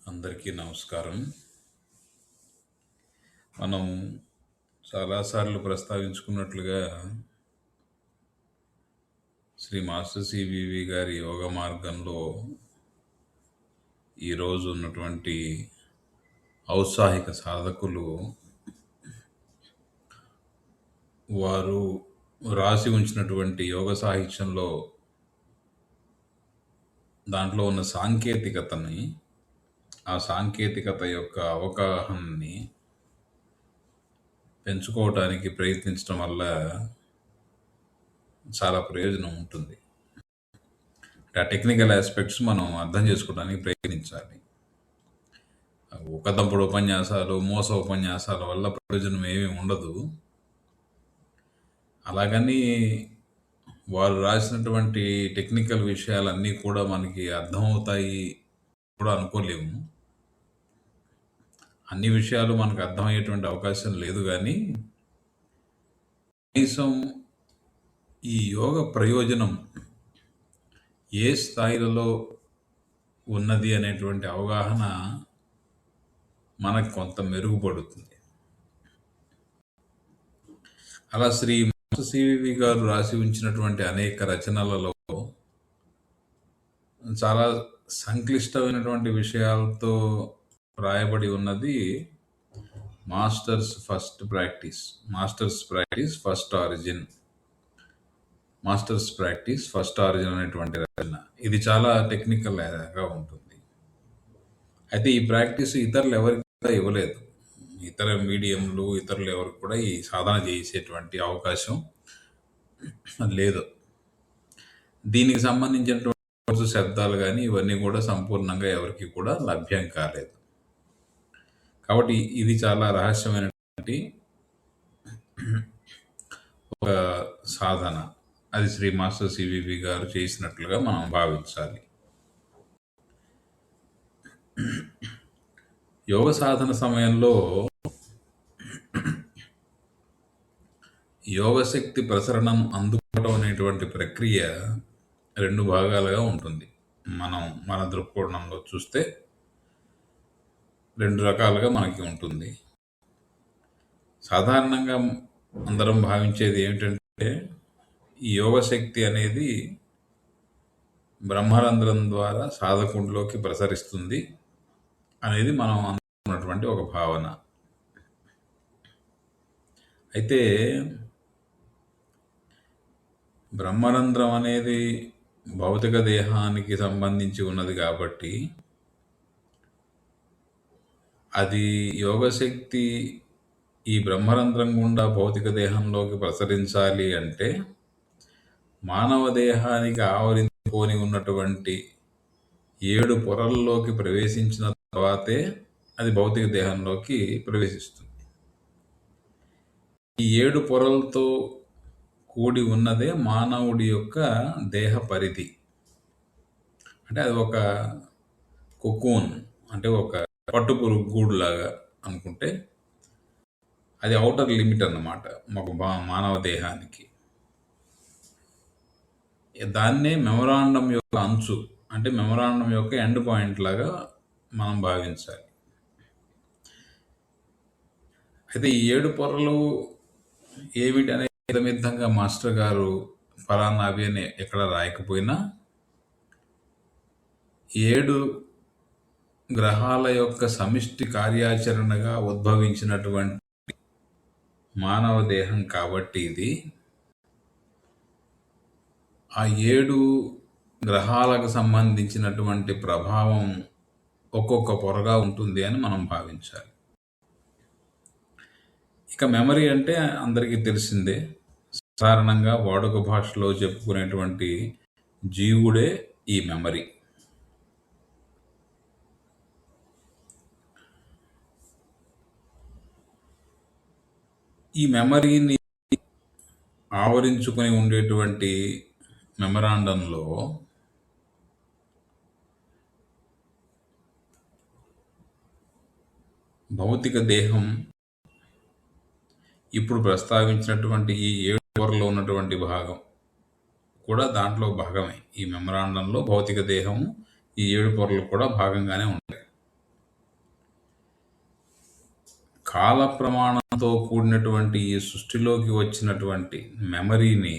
అందరికీ నమస్కారం. మనం చాలాసార్లు ప్రస్తావించుకున్నట్లుగా శ్రీ మాస్టర్ సివివి గారి యోగ మార్గంలో ఈరోజు ఉన్నటువంటి ఔత్సాహిక సాధకులు వారు రాసి ఉంచినటువంటి యోగ సాహిత్యంలో దాంట్లో ఉన్న సాంకేతికతని, ఆ సాంకేతికత యొక్క అవగాహనని పెంచుకోవడానికి ప్రయత్నించడం వల్ల చాలా ప్రయోజనం ఉంటుంది. ఆ టెక్నికల్ ఆస్పెక్ట్స్ మనం అర్థం చేసుకోవడానికి ప్రయత్నించాలి. ఒకదంపుడు ఉపన్యాసాలు, మోస ఉపన్యాసాల వల్ల ప్రయోజనం ఏమీ ఉండదు. అలాగని వారు రాసినటువంటి టెక్నికల్ విషయాలన్నీ కూడా మనకి అర్థమవుతాయి కూడా అనుకోలేము. అన్ని విషయాలు మనకు అర్థమయ్యేటువంటి అవకాశం లేదు, కానీ కనీసం ఈ యోగ ప్రయోజనం ఏ స్థాయిలలో ఉన్నది అనేటువంటి అవగాహన మనకు కొంత మెరుగుపడుతుంది. అలా శ్రీ సివివి గారు రాసి ఉంచినటువంటి అనేక రచనలలో చాలా సంక్లిష్టమైనటువంటి విషయాలతో రాయబడి ఉన్నది మాస్టర్స్ ప్రాక్టీస్ ఫస్ట్ ఆరిజిన్ అనేటువంటి రచన. ఇది చాలా టెక్నికల్గా ఉంటుంది. అయితే ఈ ప్రాక్టీస్ ఇతరులు ఎవరికి కూడా ఇవ్వలేదు. ఇతర మీడియంలు, ఇతరులు ఎవరికి కూడా ఈ సాధన చేసేటువంటి అవకాశం లేదు. దీనికి సంబంధించినటువంటి శబ్దాలు కానీ ఇవన్నీ కూడా సంపూర్ణంగా ఎవరికి కూడా లభ్యం కాలేదు. కాబట్టి ఇది చాలా రహస్యమైనటువంటి ఒక సాధన. అది శ్రీ మాస్టర్ సివివి గారు చేసినట్లుగా మనం భావించాలి. యోగ సాధన సమయంలో యోగశక్తి ప్రసరణను అందుకోవడం అనేటువంటి ప్రక్రియ 2 భాగాలుగా ఉంటుంది. మన దృక్కోణంలో చూస్తే 2 రకాలుగా మనకి ఉంటుంది. సాధారణంగా అందరం భావించేది ఏమిటంటే, ఈ యోగశక్తి అనేది బ్రహ్మరంధ్రం ద్వారా సాధకుడిలోకి ప్రసరిస్తుంది అనేది మనం అనుకున్నటువంటి ఒక భావన. అయితే బ్రహ్మరంధ్రం అనేది భౌతిక దేహానికి సంబంధించి ఉన్నది కాబట్టి అది యోగశక్తి ఈ బ్రహ్మరంధ్రం గుండా భౌతిక దేహంలోకి ప్రసరించాలి అంటే మానవ దేహానికి ఆవరించుకొని ఉన్నటువంటి 7 పొరల్లోకి ప్రవేశించిన తర్వాతే అది భౌతిక దేహంలోకి ప్రవేశిస్తుంది. ఈ 7 పొరలతో కూడి ఉన్నదే మానవుడి యొక్క దేహ పరిధి. అంటే అది ఒక కొకూన్, అంటే ఒక పట్టుపురుగు గూడు లాగా అనుకుంటే అది ఔటర్ లిమిట్ అన్నమాట మానవ దేహానికి. దాన్నే మెమొరాండం యొక్క అంచు, అంటే మెమొరాండం యొక్క ఎండ్ పాయింట్ లాగా మనం భావించాలి. అయితే ఈ 7 పొరలు ఏమిటి అనే విధంగా మాస్టర్ గారు ఫలానా అవి అని ఎక్కడ రాయకపోయినా 7 గ్రహాల యొక్క సమిష్టి కార్యాచరణగా ఉద్భవించినటువంటి మానవ దేహం కాబట్టి ఇది ఆ 7 గ్రహాలకు సంబంధించినటువంటి ప్రభావం ఒక్కొక్క పొరగా ఉంటుంది అని మనం భావించాలి. ఇక మెమరీ అంటే అందరికీ తెలిసిందే. సాధారణంగా వాడుక భాషలో చెప్పుకునేటువంటి జీవుడే ఈ మెమరీ. ఈ మెమరీని ఆవరించుకొని ఉండేటువంటి మెమరాండంలో భౌతిక దేహం ఇప్పుడు ప్రస్తావించినటువంటి ఈ 7 పొరలో ఉన్నటువంటి భాగం కూడా దాంట్లో భాగమే. ఈ మెమరాండంలో భౌతిక దేహం, ఈ 7 పొరలు కూడా భాగంగానే ఉంటాయి. కాల ప్రమాణంతో కూడినటువంటి ఈ సృష్టిలోకి వచ్చినటువంటి మెమరీని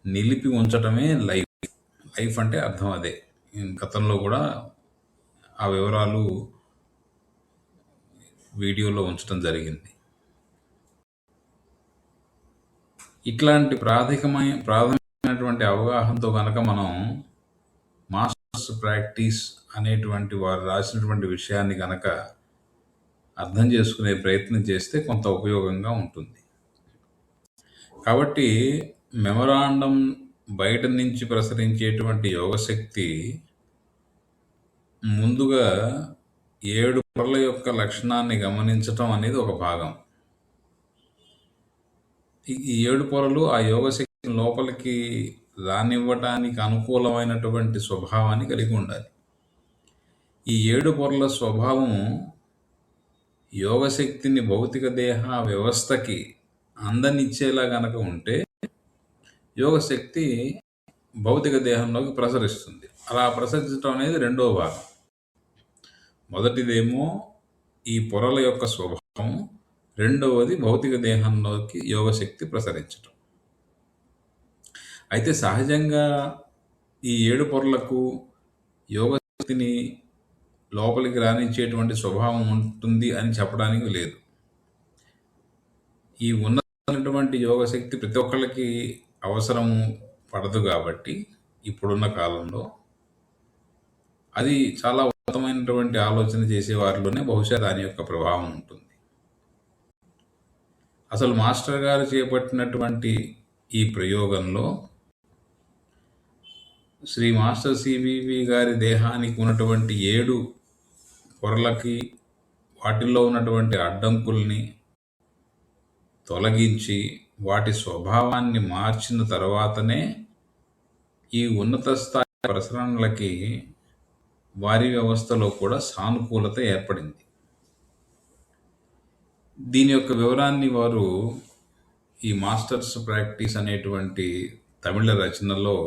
నిలిపి ఉంచటమే లైఫ్. లైఫ్ అంటే అర్థం అదే. గతంలో కూడా ఆ వివరాలు వీడియోలో ఉంచడం జరిగింది. ఇట్లాంటి ప్రాథమికమైనటువంటి అవగాహనతో కనుక మనం మాస్టర్స్ ప్రాక్టీస్ అనేటువంటి వారు రాసినటువంటి విషయాన్ని కనుక అర్థం చేసుకునే ప్రయత్నం చేస్తే కొంత ఉపయోగంగా ఉంటుంది. కాబట్టి మెమరాండం బయట నుంచి ప్రసరించేటువంటి యోగశక్తి ముందుగా 7 పొరల యొక్క లక్షణాన్ని గమనించటం అనేది ఒక భాగం. ఈ 7 పొరలు ఆ యోగశక్తిని లోపలికి రానివ్వటానికి అనుకూలమైనటువంటి స్వభావాన్ని కలిగి ఉండాలి. ఈ 7 పొరల స్వభావం యోగశక్తిని భౌతిక దేహ వ్యవస్థకి అందనిచ్చేలా గనక ఉంటే యోగశక్తి భౌతిక దేహంలోకి ప్రసరిస్తుంది. అలా ప్రసరించడం అనేది రెండో భాగం. మొదటిదేమో ఈ పొరల యొక్క స్వభావం, రెండవది భౌతిక దేహంలోకి యోగశక్తి ప్రసరించటం. అయితే సహజంగా ఈ 7 పొరలకు యోగశక్తిని లోపలికి రానిచ్చేటువంటి స్వభావం ఉంటుంది అని చెప్పడానికి లేదు. ఈ ఉన్నతమైనటువంటి యోగశక్తి ప్రతి ఒక్కళ్ళకి అవసరం పడదు కాబట్టి ఇప్పుడున్న కాలంలో అది చాలా ఉన్నతమైనటువంటి ఆలోచన చేసే వారిలోనే బహుశా దాని యొక్క ప్రభావం ఉంటుంది. అసలు మాస్టర్ గారు చేపట్టినటువంటి ఈ ప్రయోగంలో శ్రీ మాస్టర్ సివివి గారి దేహానికి ఉన్నటువంటి 7 పొరలకి వాటిల్లో ఉన్నటువంటి అడ్డంకుల్ని తొలగించి వాటి స్వభావాన్ని మార్చిన తర్వాతనే ఈ ఉన్నత స్థాయి ప్రసరణలకి వారి వ్యవస్థలో కూడా సానుకూలత ఏర్పడింది. దీని యొక్క వివరాన్ని వారు ఈ మాస్టర్స్ ప్రాక్టీస్ అనేటువంటి తమిళ రచనలో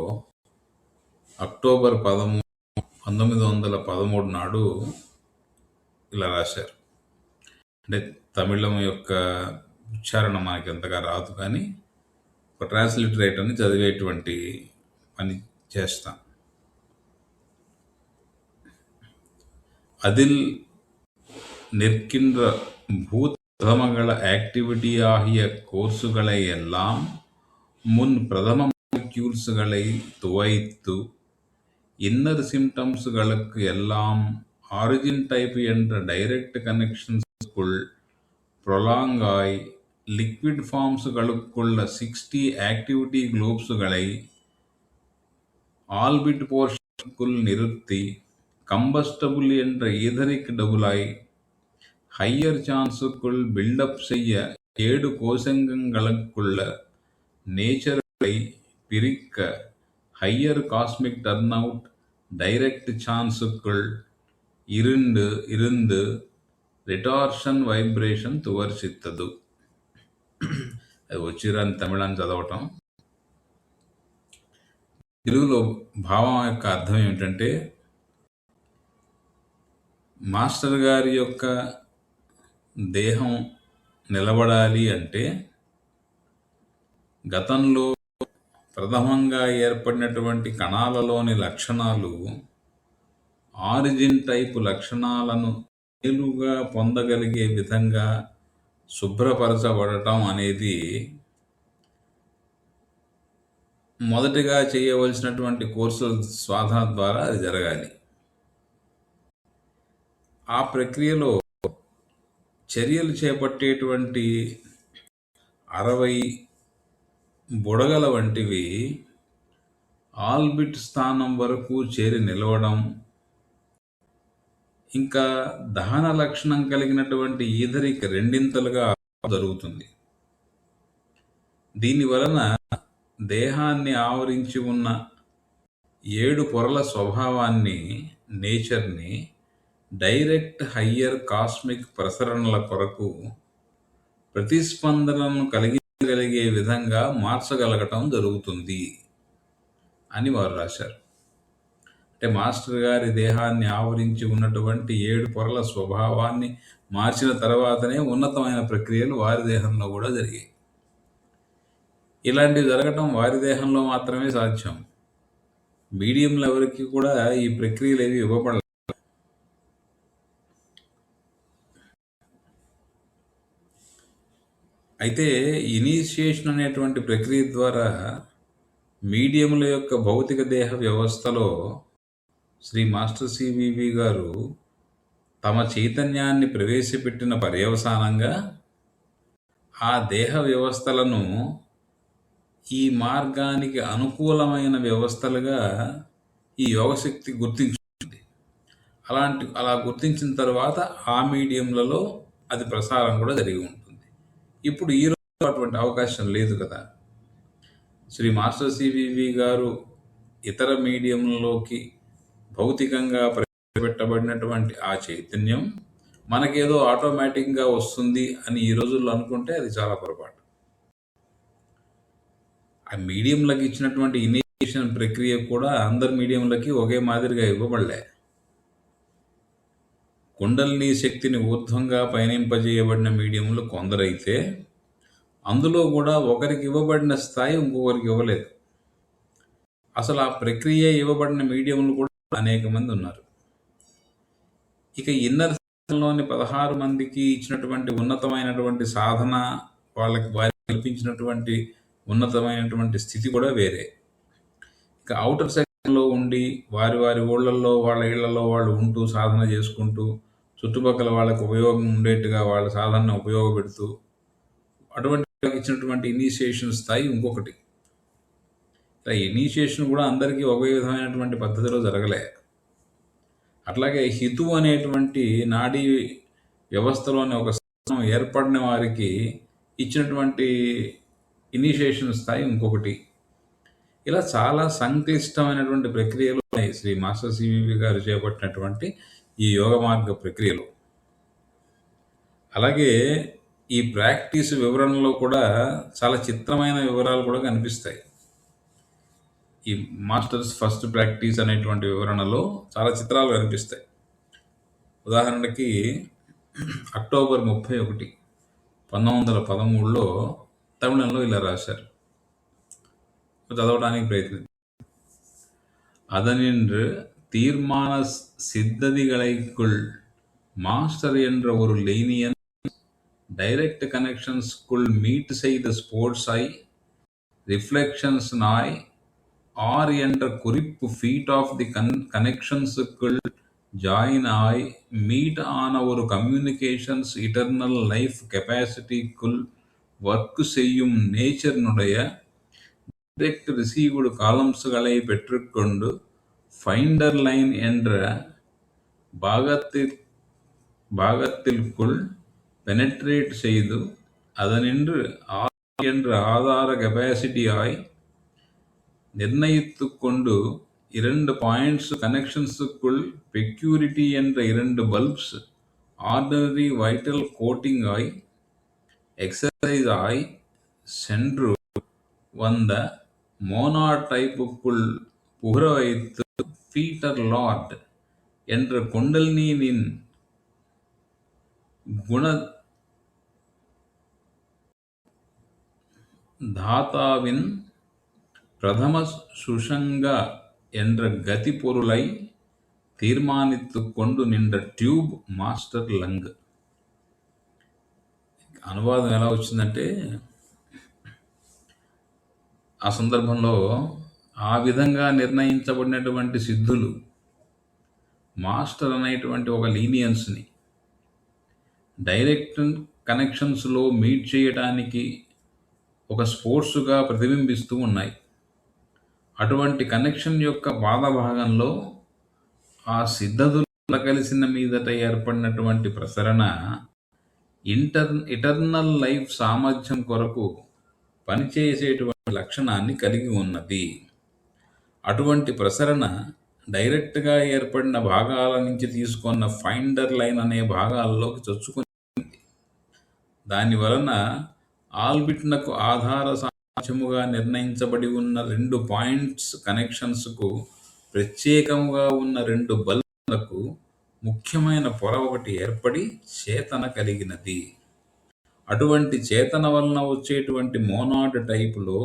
అక్టోబర్ 13, 1913 నాడు ఇలా రాశారు. అంటే తమిళం యొక్క ఉచ్చారణ మనకి ఎంతగా రాదు, కానీ ఒక ట్రాన్స్లిటరేటర్ని చదివేటువంటి పని చేస్తాం. அதில் நிற்கின்ற பூதமங்கள ஆக்டிவிட்டி ஆகிய கோர்ஸுகளை எல்லாம் முன் பிரதம மாலிக்யூல்ஸ்களை துவைத்து இன்னர் சிம்டம்ஸ்களுக்கு எல்லாம் ஆரிஜின் டைப் என்ற டைரக்ட் கனெக்ஷன்ஸ்க்குள் ப்ரொலாங்காய் லிக்விட் ஃபார்ம்ஸ்களுக்குள்ள 60 ஆக்டிவிட்டி குளோப்ஸ்களை ஆல்பிட் போர்ஷனுக்குள் நிறுத்தி கம்பஸ்டபுள் என்ற ஈதரிக் டபுளாய் ஹையர் சான்ஸுக்குள் பில்டப் செய்ய 7 கோசங்கங்களுக்குள்ள நேச்சர்களை பிரிக்க higher cosmic turn out direct சான்ஸுக்குள் இருந்து రిటార్షన్ వైబ్రేషన్ తువర్చిత్తదు. అది వచ్చిరాని తమిళాన్ని చదవటం. తెలుగులో భావం యొక్క అర్థం ఏమిటంటే, మాస్టర్ గారి యొక్క దేహం నిలబడాలి అంటే గతంలో ప్రథమంగా ఏర్పడినటువంటి కణాలలోని లక్షణాలు ఆరిజిన్ టైపు లక్షణాలను నేరుగా పొందగలిగే విధంగా శుభ్రపరచబడటం అనేది మొదటిగా చేయవలసినటువంటి కోర్సుల సాధన ద్వారా అది జరగాలి. ఆ ప్రక్రియలో చర్యలు చేపట్టేటువంటి 60 బుడగల వంటివి ఆల్బిట్ స్థానం వరకు చేరి నిలవడం, ఇంకా దహన లక్షణం కలిగినటువంటి ఈథరిక్ రెండింతలుగా జరుగుతుంది. దీని వలన దేహాన్ని ఆవరించి ఉన్న 7 పొరల స్వభావాన్ని, నేచర్ని డైరెక్ట్ హయ్యర్ కాస్మిక్ ప్రసరణల కొరకు ప్రతిస్పందనను కలిగించగలిగే విధంగా మార్చగలగటం జరుగుతుంది అని వారు రాశారు. అంటే మాస్టర్ గారి దేహాన్ని ఆవరించి ఉన్నటువంటి 7 పొరల స్వభావాన్ని మార్చిన తర్వాతనే ఉన్నతమైన ప్రక్రియలు వారి దేహంలో కూడా జరిగాయి. ఇలాంటివి జరగటం వారి దేహంలో మాత్రమే సాధ్యం. మీడియంలు ఎవరికి కూడా ఈ ప్రక్రియలు ఏవి ఇవ్వబడలేదు. అయితే ఇనీషియేషన్ అనేటువంటి ప్రక్రియ ద్వారా మీడియంల యొక్క భౌతిక దేహ వ్యవస్థలో శ్రీ మాస్టర్ సివివి గారు తమ చైతన్యాన్ని ప్రవేశపెట్టిన పర్యవసానంగా ఆ దేహ వ్యవస్థలను ఈ మార్గానికి అనుకూలమైన వ్యవస్థలుగా ఈ యోగశక్తి గుర్తించింది. అలా గుర్తించిన తర్వాత ఆ మీడియంలలో అది ప్రసారం కూడా జరిగి ఉంటుంది. ఇప్పుడు ఈరోజు అటువంటి అవకాశం లేదు కదా. శ్రీ మాస్టర్ సివివి గారు ఇతర మీడియంలోకి భౌతికంగా ప్రవేశపెట్టబడినటువంటి ఆ చైతన్యం మనకేదో ఆటోమేటిక్గా వస్తుంది అని ఈ రోజుల్లో అనుకుంటే అది చాలా పొరపాటు. ఆ మీడియంలకి ఇచ్చినటువంటి ఇనిషియేషన్ ప్రక్రియ కూడా అందరు మీడియంలకి ఒకే మాదిరిగా ఇవ్వబడలే. కుండలిని శక్తిని ఊర్ధ్వంగా పయనింపజేయబడిన మీడియంలు కొందరైతే అందులో కూడా ఒకరికి ఇవ్వబడిన స్థాయి ఇంకొకరికి ఇవ్వలేదు. అసలు ఆ ప్రక్రియ ఇవ్వబడిన మీడియంలు కూడా అనేక మంది ఉన్నారు. ఇక ఇన్నర్ లోని 16 మందికి ఇచ్చినటువంటి ఉన్నతమైనటువంటి సాధన, వారికి కల్పించినటువంటి ఉన్నతమైనటువంటి స్థితి కూడా వేరే. ఇక అవుటర్ సెక్షన్లో ఉండి వారి ఊళ్ళల్లో వాళ్ళ ఇళ్లలో వాళ్ళు ఉంటూ సాధన చేసుకుంటూ చుట్టుపక్కల వాళ్ళకు ఉపయోగం ఉండేట్టుగా వాళ్ళ సాధనను ఉపయోగపెడుతూ అటువంటి ఇచ్చినటువంటి ఇనిషియేషన్ స్థాయి ఇంకొకటి. ఇనిషియేషన్ కూడా అందరికీ ఒకే విధమైనటువంటి పద్ధతిలో జరగలే. అట్లాగే హితు అనేటువంటి నాడీ వ్యవస్థలోని ఒక స్థానం ఏర్పడిన వారికి ఇచ్చినటువంటి ఇనిషియేషన్ స్థాయి ఇంకొకటి. ఇలా చాలా సంక్లిష్టమైనటువంటి ప్రక్రియలు ఉన్నాయి శ్రీ మాస్టర్ సివివి గారు చేపట్టినటువంటి ఈ యోగ మార్గ ప్రక్రియలు. అలాగే ఈ ప్రాక్టీస్ వివరణలో కూడా చాలా చిత్రమైన వివరాలు కూడా కనిపిస్తాయి. ఈ మాస్టర్స్ ఫస్ట్ ప్రాక్టీస్ అనేటువంటి వివరణలో చాలా చిత్రాలు కనిపిస్తాయి. ఉదాహరణకి అక్టోబర్ 31, 1913లో తమిళంలో ఇలా రాశారు. చదవడానికి ప్రయత్నం. அதனின்று தீர்மான சித்ததிகளைக்குள் மாஸ்டர் என்ற ஒரு லைனியன் டைரக்ட் கனெக்ஷன்ஸ்குள் மீட் செய்த ஸ்போர்ட்ஸ் ஐ ரிஃப்ளெக்ஷன்ஸ் நாய் ஆர் என்ற குறிப்பு ஃபீட் ஆஃப் தி கனெக்ஷன்ஸுக்குள் ஜாயின் ஆய் மீட் ஆன ஒரு கம்யூனிகேஷன்ஸ் இட்டர்னல் லைஃப் கெப்பாசிட்டிக்குள் ஒர்க் செய்யும் நேச்சரினுடைய டைரக்ட் ரிசீவ்டு காலம்ஸ்களை பெற்றுக்கொண்டு ஃபைண்டர் லைன் என்ற பாகத்திற்குள் பெனட்ரேட் செய்து அதனின்று ஆர் என்ற ஆதார கெப்பாசிட்டியாய் நிர்ணயித்து கொண்டு 2 பாயிண்ட்ஸ் கனெக்ஷன்ஸுக்குள் பெக்யூரிட்டி என்ற 2 பல்ப்ஸ் ஆர்டினரி வைட்டல் கோட்டிங் ஆய் எக்ஸசைஸ் ஆய் சென்று வந்த மோனோடைப்புக்குள் புகர வைத்து பீட்டர் லார்ட் என்ற குண்டலினியின் குணதாதாவின் பிரதம சுஷங்க என்ற கதி பொருளை தீர்மானித்து கொண்டு நின்ற ట్యూబ్ మాస్టర్ లంగ్. అనువాదం ఎలా వచ్చిందంటే, ఆ సందర్భంలో ఆ విధంగా నిర్ణయించబడినటువంటి సిద్ధులు మాస్టర్ అనేటువంటి ఒక లీనియన్స్ని డైరెక్ట్ కనెక్షన్స్లో మీట్ చేయడానికి ఒక స్పోర్ట్స్గా ప్రతిబింబిస్తూ ఉన్నాయి. అటువంటి కనెక్షన్ యొక్క పాదభాగంలో ఆ సిద్ధతులు కలిసిన మీదట ఏర్పడినటువంటి ప్రసరణ ఇటర్నల్ లైఫ్ సామర్థ్యం కొరకు పనిచేసేటువంటి లక్షణాన్ని కలిగి ఉన్నది. అటువంటి ప్రసరణ డైరెక్ట్గా ఏర్పడిన భాగాల నుంచి తీసుకున్న ఫైండర్ లైన్ అనే భాగాల్లోకి చొచ్చుకుని దాని వలన ఆల్బిట్నకు ఆధార సామర్థ్యముగా నిర్ణయించబడి ఉన్న 2 పాయింట్స్ కనెక్షన్స్కు ప్రత్యేకముగా ఉన్న 2 బల్బులకు ముఖ్యమైన పొర ఒకటి ఏర్పడి చేతన కలిగినది. అటువంటి చేతన వలన వచ్చేటువంటి మోనాడ్ టైపులో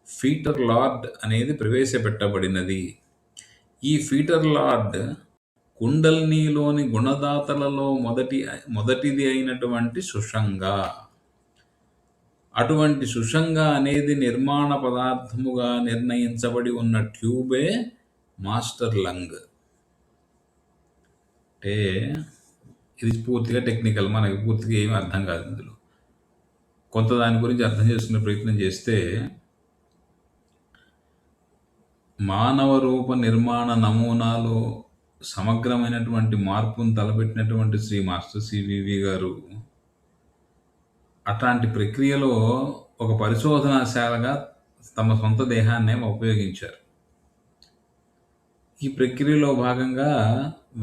ఫీటర్ లార్డ్ అనేది ప్రవేశపెట్టబడినది. ఈ ఫీటర్ లార్డ్ కుండలినిలోని గుణదాతలలో మొదటిది అయినటువంటి సుషంగ. అటువంటి సుషంగ అనేది నిర్మాణ పదార్థముగా నిర్ణయించబడి ఉన్న ట్యూబే మాస్టర్ లంగ్. అంటే ఇది పూర్తిగా టెక్నికల్, మనకి పూర్తిగా ఏమీ అర్థం కాదు ఇందులో. కొంత దాని గురించి అర్థం చేసుకునే ప్రయత్నం చేస్తే, మానవ రూప నిర్మాణ నమూనాలో సమగ్రమైనటువంటి మార్పును తలపెట్టినటువంటి శ్రీ మాస్టర్ సివివి గారు అట్లాంటి ప్రక్రియలో ఒక పరిశోధనాశాలగా తమ సొంత దేహాన్నే ఉపయోగించారు. ఈ ప్రక్రియలో భాగంగా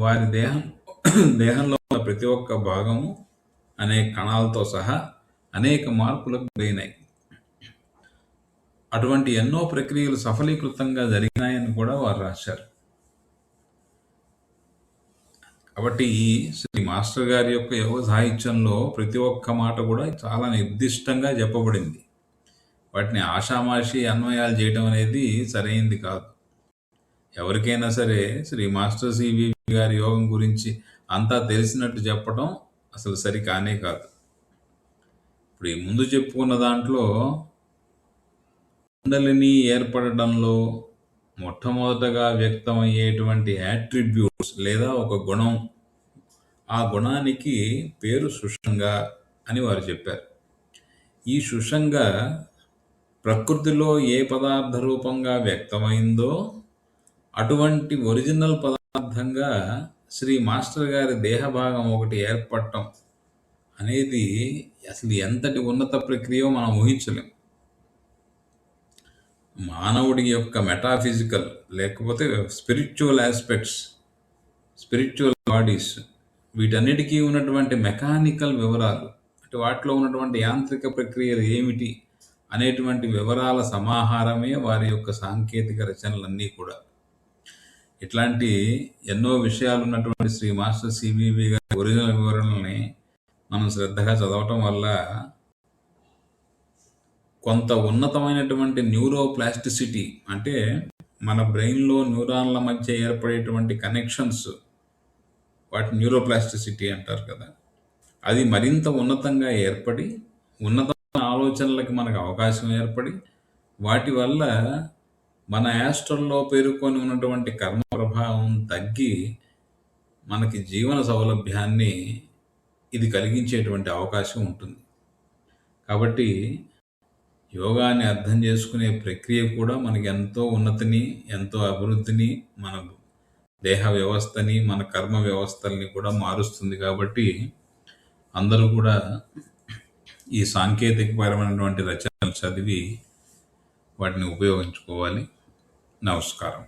వారి దేహంలో ఉన్న ప్రతి ఒక్క భాగము అనేక కణాలతో సహా అనేక మార్పులకు గురైనాయి. అటువంటి ఎన్నో ప్రక్రియలు సఫలీకృతంగా జరిగినాయని కూడా వారు రాశారు. కాబట్టి ఈ శ్రీ మాస్టర్ గారి యొక్క యోగ సాహిత్యంలో ప్రతి ఒక్క మాట కూడా చాలా నిర్దిష్టంగా చెప్పబడింది. వాటిని ఆషామాషి అన్వయాలు చేయడం అనేది సరైంది కాదు. ఎవరికైనా సరే శ్రీ మాస్టర్ సివివి గారి యోగం గురించి అంతా తెలిసినట్టు చెప్పడం అసలు సరికానే కాదు. ఇప్పుడు ఈ ముందు చెప్పుకున్న దాంట్లో కుండలిని ఏర్పడడంలో మొట్టమొదటగా వ్యక్తమయ్యేటువంటి యాట్రిబ్యూట్స్ లేదా ఒక గుణం, ఆ గుణానికి పేరు సుషంగ అని వారు చెప్పారు. ఈ సుషంగ ప్రకృతిలో ఏ పదార్థ రూపంగా వ్యక్తమైందో అటువంటి ఒరిజినల్ పదార్థంగా శ్రీ మాస్టర్ గారి దేహభాగం ఒకటి ఏర్పడటం అనేది అసలు ఎంతటి ఉన్నత ప్రక్రియో మనం ఊహించలేం. మానవుడి యొక్క మెటాఫిజికల్ లేకపోతే స్పిరిచువల్ ఆస్పెక్ట్స్, స్పిరిచువల్ బాడీస్, వీటన్నిటికీ ఉన్నటువంటి మెకానికల్ వివరాలు, అంటే వాటిలో ఉన్నటువంటి యాంత్రిక ప్రక్రియలు ఏమిటి అనేటువంటి వివరాల సమాహారమే వారి యొక్క సాంకేతిక రచనలన్నీ కూడా. ఇట్లాంటి ఎన్నో విషయాలు ఉన్నటువంటి శ్రీ మాస్టర్ సివివి గారి ఒరిజినల్ వివరణల్ని మనం శ్రద్ధగా చదవటం వల్ల కొంత ఉన్నతమైనటువంటి న్యూరోప్లాస్టిసిటీ, అంటే మన బ్రెయిన్లో న్యూరాన్ల మధ్య ఏర్పడేటువంటి కనెక్షన్స్, వాటి న్యూరోప్లాస్టిసిటీ అంటారు కదా, అది మరింత ఉన్నతంగా ఏర్పడి ఉన్నతమైన ఆలోచనలకి మనకు అవకాశం ఏర్పడి వాటి వల్ల మన యాస్ట్రల్లో పేరుకొని ఉన్నటువంటి కర్మ ప్రభావం తగ్గి మనకి జీవన సౌలభ్యాన్ని ఇది కలిగించేటువంటి అవకాశం ఉంటుంది. కాబట్టి యోగాన్ని అర్థం చేసుకునే ప్రక్రియ కూడా మనకి ఎంతో ఉన్నతిని, ఎంతో అభివృద్ధిని, మన దేహ వ్యవస్థని, మన కర్మ వ్యవస్థల్ని కూడా మారుస్తుంది. కాబట్టి అందరూ కూడా ఈ సాంకేతికపరమైనటువంటి రచనలు చదివి వాటిని ఉపయోగించుకోవాలి. నమస్కారం.